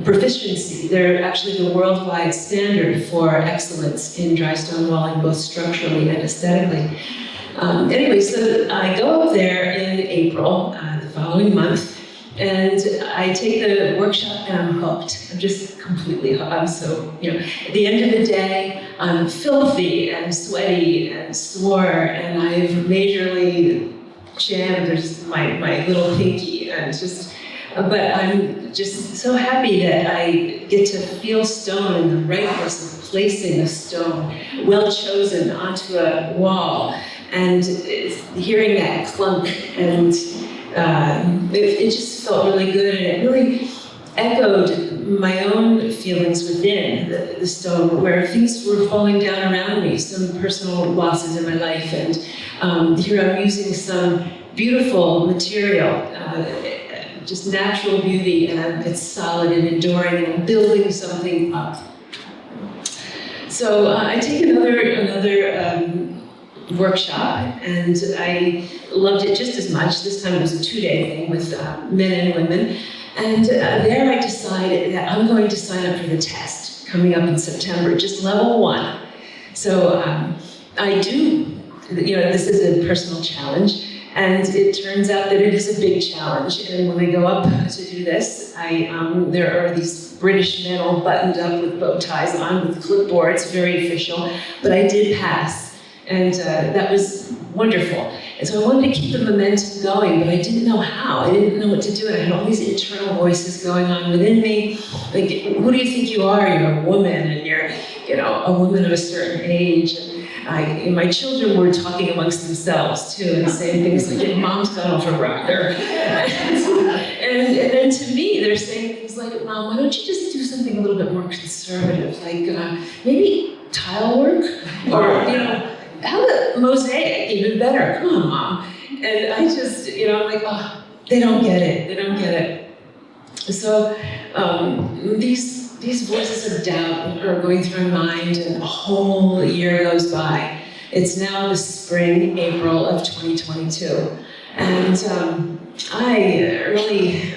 proficiency. They're actually the worldwide standard for excellence in dry stonewalling, both structurally and aesthetically. Anyway, so I go up there in April, the following month, and I take the workshop and I'm hooked. I'm just completely hooked. I'm so, at the end of the day, I'm filthy and sweaty and sore, and I've majorly jammed my little pinky, and but I'm just so happy that I get to feel stone in the right place of placing a stone, well chosen, onto a wall, and hearing that clunk, and it just felt really good, and it really echoed my own feelings within the stone, where things were falling down around me, some personal losses in my life, and here I'm using some beautiful material, just natural beauty, and it's solid and enduring, and I'm building something up. So I take another workshop, and I loved it just as much. This time it was a 2-day thing with men and women, And there I decided that I'm going to sign up for the test coming up in September, just level 1. So I do, this is a personal challenge, and it turns out that it is a big challenge. And when I go up to do this, there are these British men all buttoned up with bow ties on, with clipboards, very official, but I did pass, and that was wonderful. And so I wanted to keep the momentum going, but I didn't know how. I didn't know what to do, and I had all these internal voices going on within me. Like, who do you think you are? You're a woman, and you're, a woman of a certain age. And my children were talking amongst themselves too, and saying things like, "Mom's gone off a rocker." And then to me, they're saying things like, "Mom, why don't you just do something a little bit more conservative, like maybe tile work, or how about mosaic, even better? Come on, Mom." And I just, I'm like, oh, they don't get it. They don't get it. So these voices of doubt are going through my mind, and a whole year goes by. It's now the spring, April of 2022. And I really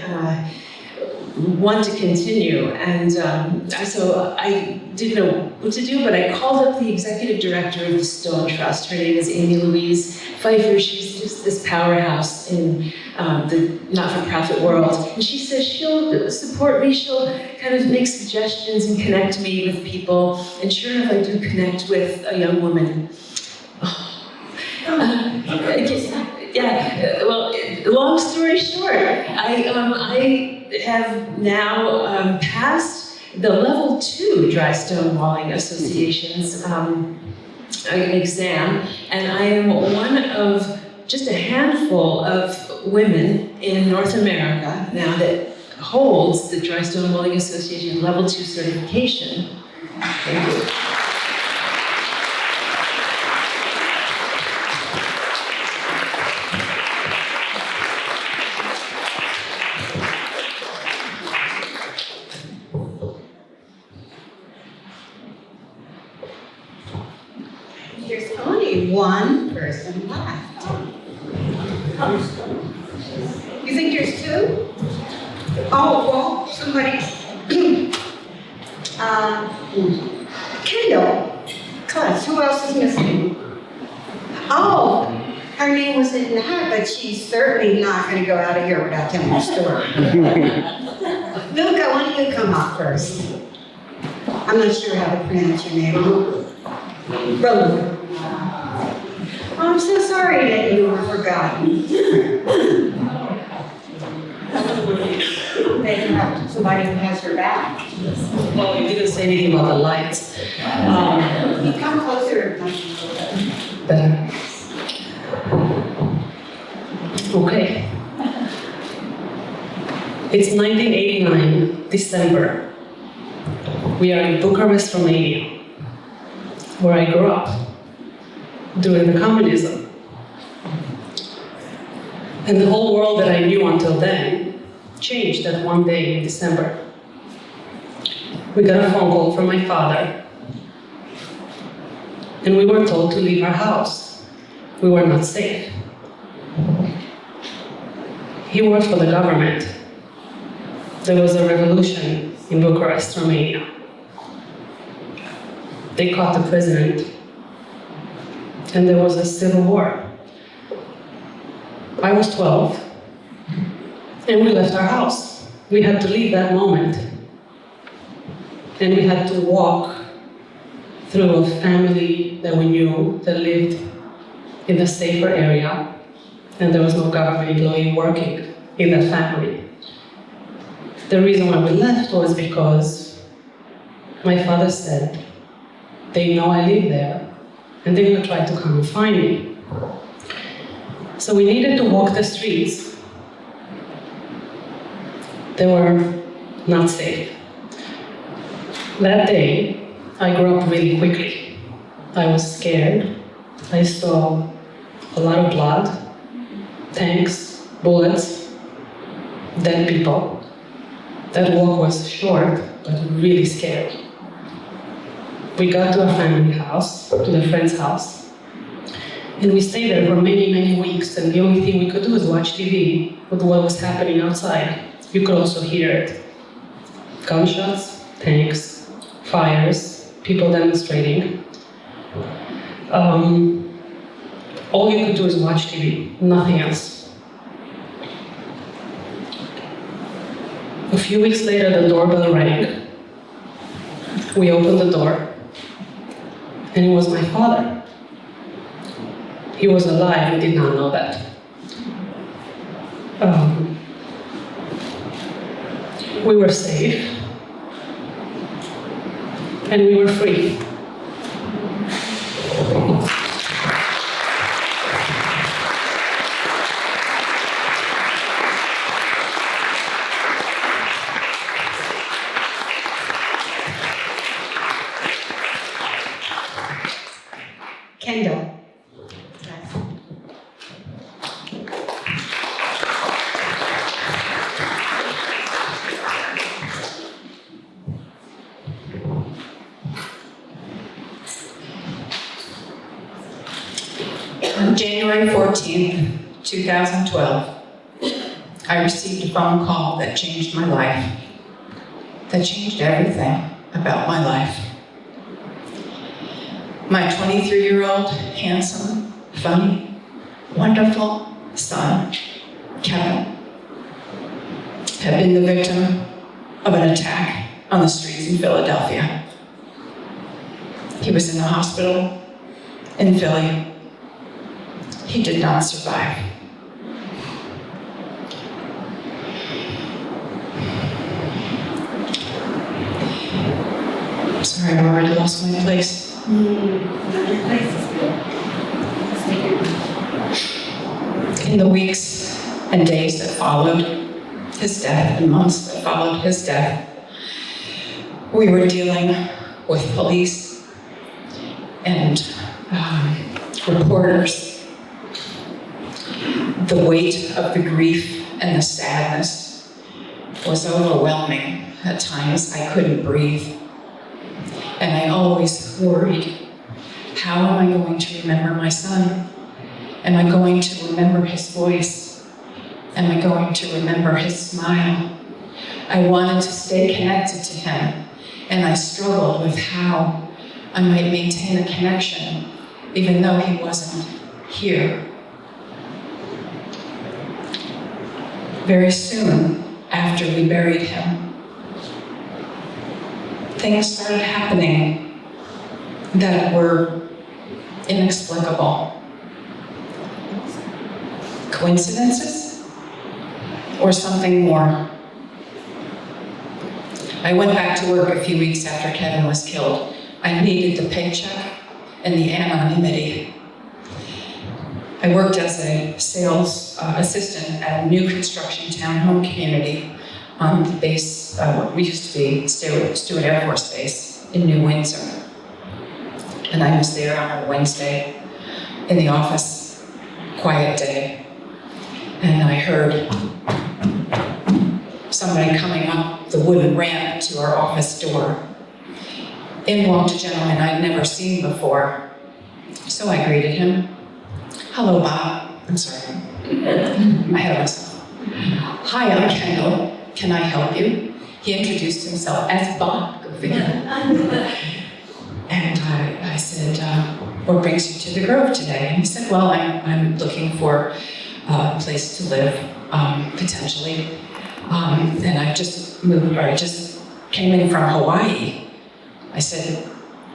want to continue. And so I didn't know what to do, but I called up the executive director of the Stone Trust. Her name is Amy Louise Pfeiffer. She's just this powerhouse in the not-for-profit world. And she says she'll support me, she'll kind of make suggestions and connect me with people. And sure enough, I do connect with a young woman. Long story short, I have now passed the level 2 Dry Stone Walling Association's exam, and I am one of just a handful of women in North America now that holds the Dry Stone Walling Association level 2 certification. Thank you. There's only one person left. You think there's 2? Oh, well, somebody. Kendall. Cuz, who else is missing? Oh, her name was in the hat, but she's certainly not going to go out of here without telling her story. Luca, why don't you come up first? I'm not sure how to pronounce your name. Roland. I'm so sorry that you were forgotten. Maybe have somebody who has her back. Well, you didn't say anything about the lights. You come closer. Better. Okay. It's 1989, December. We are in Bucharest, Romania, where I grew up during the communism. And the whole world that I knew until then changed that one day in December. We got a phone call from my father, and we were told to leave our house. We were not safe. He worked for the government. There was a revolution in Bucharest, Romania. They caught the president, and there was a civil war. I was 12, and we left our house. We had to leave that moment, and we had to walk through a family that we knew that lived in a safer area, and there was no government employee working in that family. The reason why we left was because my father said, they know I live there, and they're gonna try to come and find me. So we needed to walk the streets. They were not safe. That day, I grew up really quickly. I was scared. I saw a lot of blood, tanks, bullets, dead people. That walk was short, but really scary. We got to our family house, to the friend's house, and we stayed there for many, many weeks, and the only thing we could do was watch TV with what was happening outside. you could also hear it. Gunshots, tanks, fires, people demonstrating. All you could do is watch TV, nothing else. A few weeks later, the doorbell rang. We opened the door, and it was my father. He was alive, we did not know that. We were safe, and we were free. Kendall. On January 14th, 2012, I received a phone call that changed my life, that changed everything about my life. My 23-year-old, handsome, funny, wonderful son, Kevin, had been the victim of an attack on the streets in Philadelphia. He was in the hospital in Philly. He did not survive. I'm sorry, I already lost my place. In the weeks and days that followed his death, and months that followed his death, we were dealing with police and reporters. The weight of the grief and the sadness was overwhelming. At times, I couldn't breathe. And I always worried, how am I going to remember my son? Am I going to remember his voice? Am I going to remember his smile? I wanted to stay connected to him, and I struggled with how I might maintain a connection, even though he wasn't here. Very soon after we buried him, things started happening that were inexplicable. Coincidences or something more? I went back to work a few weeks after Kevin was killed. I needed the paycheck and the anonymity. I worked as a sales assistant at a new construction townhome community on the base, we used to be Stewart Air Force Base in New Windsor. And I was there on a Wednesday in the office, quiet day, and I heard somebody coming up the wooden ramp to our office door. In walked a gentleman I'd never seen before, so I greeted him. Hello, Bob. I'm sorry. Ahead of myself. Hi, I'm Kendall. Can I help you? He introduced himself as Bob. Go figure. And I said, what brings you to the Grove today? And he said, well, I'm looking for a place to live, potentially. And I just came in from Hawaii. I said,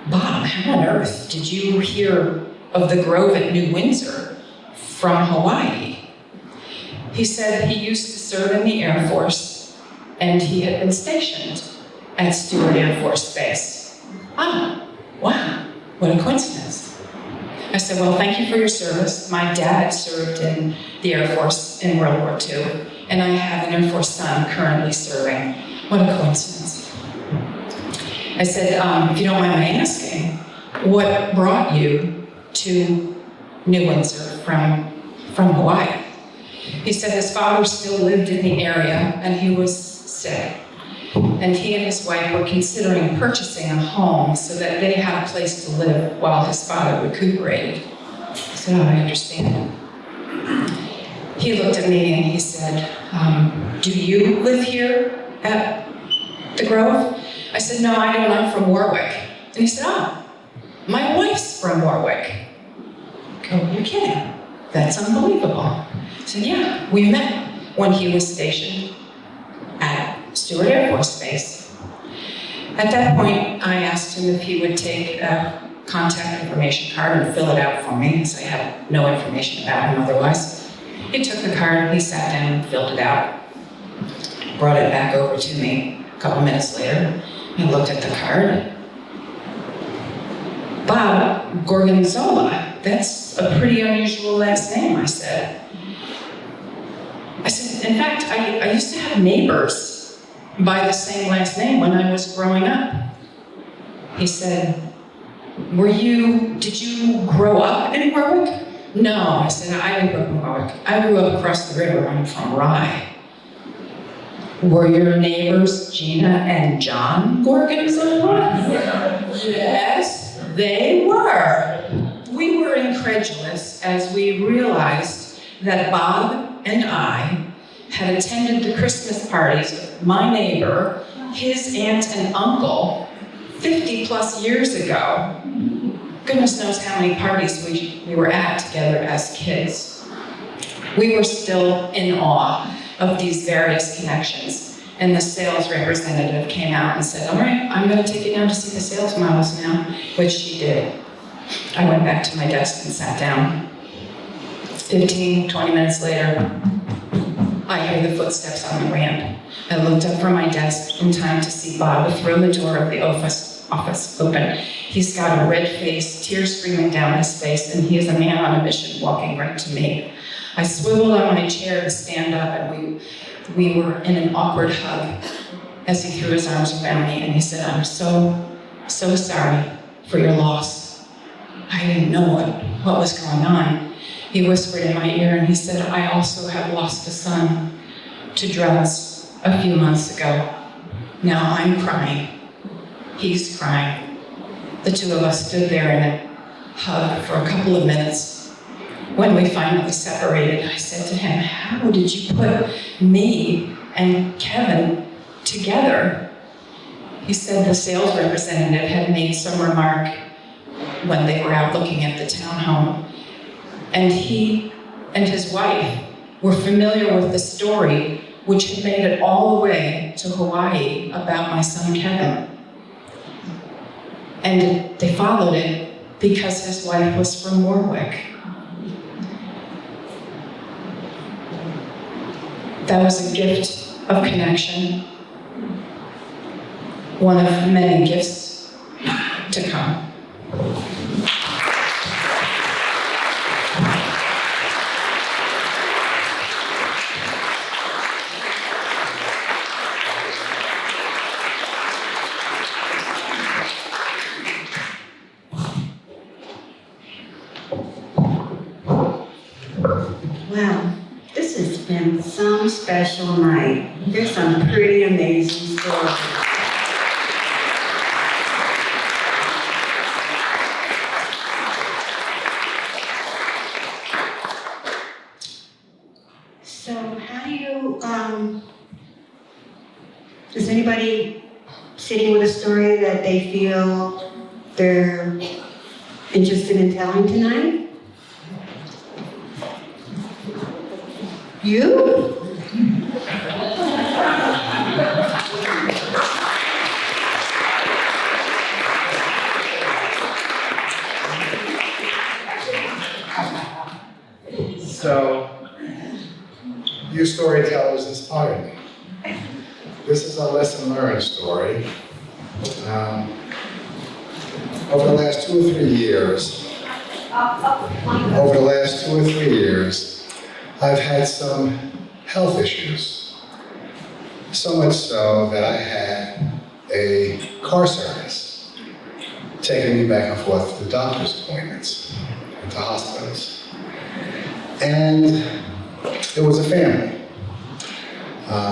Bob, how on earth did you hear of the Grove at New Windsor from Hawaii? He said he used to serve in the Air Force and he had been stationed at Stewart Air Force Base. Oh, wow, what a coincidence. I said, well, thank you for your service. My dad served in the Air Force in World War II, and I have an Air Force son currently serving. What a coincidence. I said, if you don't mind my asking, what brought you to New Windsor from Hawaii? He said his father still lived in the area and he was sick. And he and his wife were considering purchasing a home so that they had a place to live while his father recuperated. I said, oh, I understand. He looked at me and he said, do do you live here at the Grove? I said, no, I don't, I'm from Warwick. And he said, oh, my wife's from Warwick. Oh, you're kidding. That's unbelievable. I said, yeah, we met when he was stationed at Stewart Air Force Base. At that point, I asked him if he would take a contact information card and fill it out for me, because I had no information about him otherwise. He took the card, he sat down and filled it out, brought it back over to me a couple minutes later. I looked at the card. Bob Gorgonzola, that's a pretty unusual last name, I said. In fact, I used to have neighbors by the same last name when I was growing up. He said, did you grow up in Warwick? No, I said, I didn't grow up in Warwick. I grew up across the river, I'm from Rye. Were your neighbors Gina and John Gorgonzola? Yes, they were. We were incredulous as we realized that Bob and I had attended the Christmas parties of my neighbor, his aunt and uncle, 50 plus years ago. Goodness knows how many parties we were at together as kids. We were still in awe of these various connections. And the sales representative came out and said, all right, I'm going to take you down to see the sales models now, which she did. I went back to my desk and sat down. 15, 20 minutes later, I hear the footsteps on the ramp. I looked up from my desk in time to see Bob throw the door of the office open. He's got a red face, tears streaming down his face, and he is a man on a mission walking right to me. I swiveled on my chair to stand up, and we were in an awkward hug as he threw his arms around me, and he said, I'm so sorry for your loss. I didn't know what was going on. He whispered in my ear and he said, I also have lost a son to drugs a few months ago. Now I'm crying. He's crying. The two of us stood there in a hug for a couple of minutes. When we finally separated, I said to him, how did you put me and Kevin together? He said the sales representative had made some remark when they were out looking at the townhome. And he and his wife were familiar with the story, which had made it all the way to Hawaii about my son Kevin. And they followed it because his wife was from Warwick. That was a gift of connection, one of many gifts to come. Wow, this has been some special night. There's some pretty amazing stories. So how do you, is anybody sitting with a story that they feel they're interested in telling tonight? You? So, you storytellers inspire me. This is a lesson learned story. Over the last 2 or 3 years, I've had some health issues. So much so that I had a car service taking me back and forth to doctor's appointments and to hospitals. And there was a family.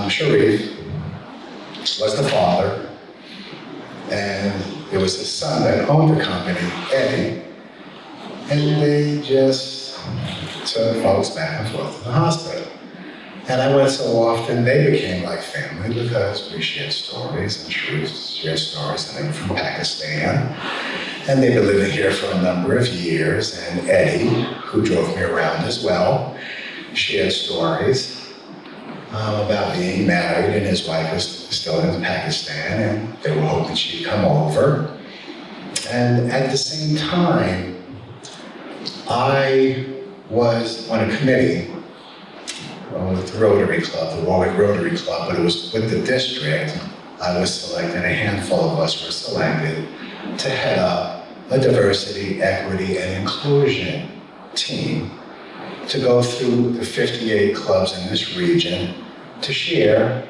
Sharif was the father, and there was his son that owned the company, Eddie, and they just took folks back and forth to the hospital. And I went so often, they became like family because we shared stories, and Sharif shared stories, and they were from Pakistan. And they've been living here for a number of years. And Eddie, who drove me around as well, shared stories about being married, and his wife was still in Pakistan, and they were hoping she'd come over. And at the same time, I was on a committee with the Rotary Club, the Warwick Rotary Club, but it was with the district. I was selected, a handful of us were selected to head up a diversity, equity, and inclusion team to go through the 58 clubs in this region to share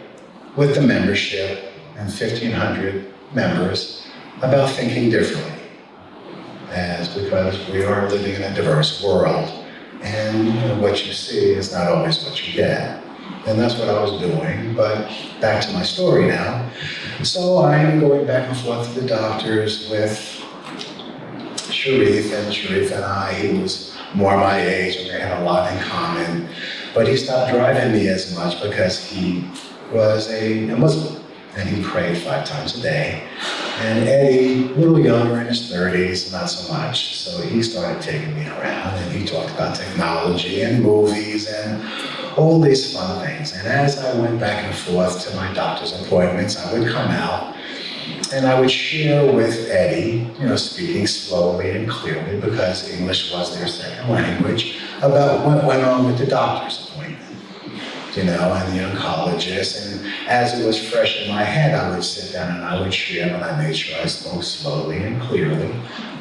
with the membership and 1,500 members about thinking differently. Because we are living in a diverse world, and what you see is not always what you get. And that's what I was doing, but back to my story now. So I'm going back and forth to the doctors with Sharif and I, he was more my age and we had a lot in common, but he stopped driving me as much because he was a Muslim and he prayed 5 times a day. And Eddie, a little younger, in his 30s, not so much, so he started taking me around and he talked about technology and movies and all these fun things. And as I went back and forth to my doctor's appointments, I would come out and I would share with Eddie, speaking slowly and clearly because English was their second language, about what went on with the doctor's appointment, and the oncologist. And as it was fresh in my head, I would sit down and I would share, and I made sure I spoke slowly and clearly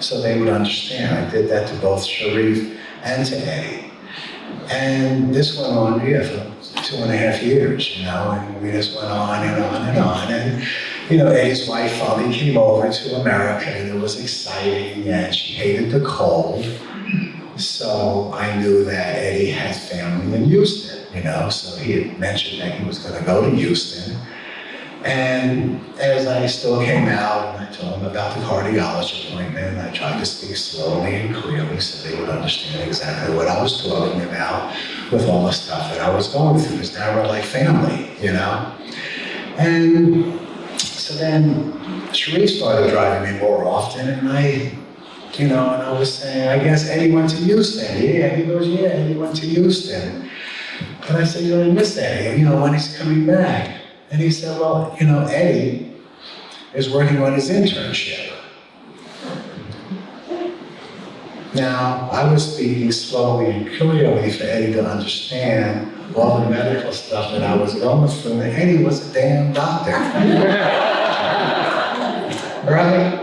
so they would understand. I did that to both Sharif and to Eddie. And this went on, for 2.5 years, and we just went on and on and on. And Eddie's wife finally came over to America, and it was exciting, and she hated the cold. So I knew that Eddie had family in Houston, so he had mentioned that he was going to go to Houston. And as I still came out and I told him about the cardiology appointment, I tried to speak slowly and clearly so they would understand exactly what I was talking about with all the stuff that I was going through, because now we're like family, And so then Sharif started driving me more often, and and I was saying, I guess Eddie went to Houston. Yeah, he goes, yeah, Eddie went to Houston. And I said, I miss Eddie, when he's coming back. And he said, well, Eddie is working on his internship. Now, I was speaking slowly and clearly for Eddie to understand all the medical stuff that I was going through, and Eddie was a damn doctor. Right?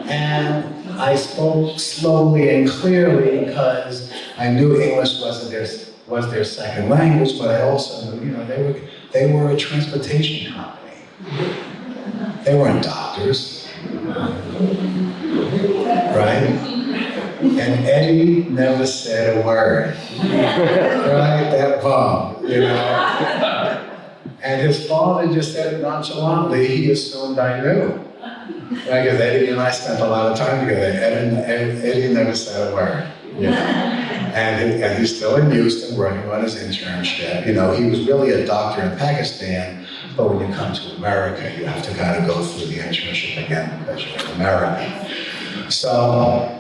And I spoke slowly and clearly because I knew English was their second language, but I also knew, they were a transportation company. They weren't doctors, right? And Eddie never said a word, right? That bum, And his father just said nonchalantly, he assumed I knew. Because Eddie and I spent a lot of time together. Eddie never said a word, And he's still in Houston working on his internship. He was really a doctor in Pakistan, but when you come to America, you have to kind of go through the internship again because you're in America. So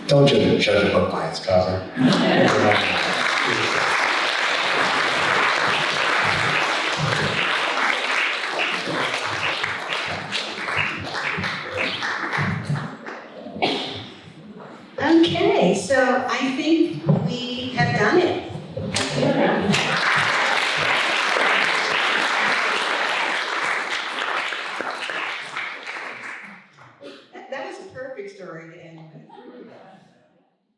don't judge a book by its cover. Okay, so I think we have done it.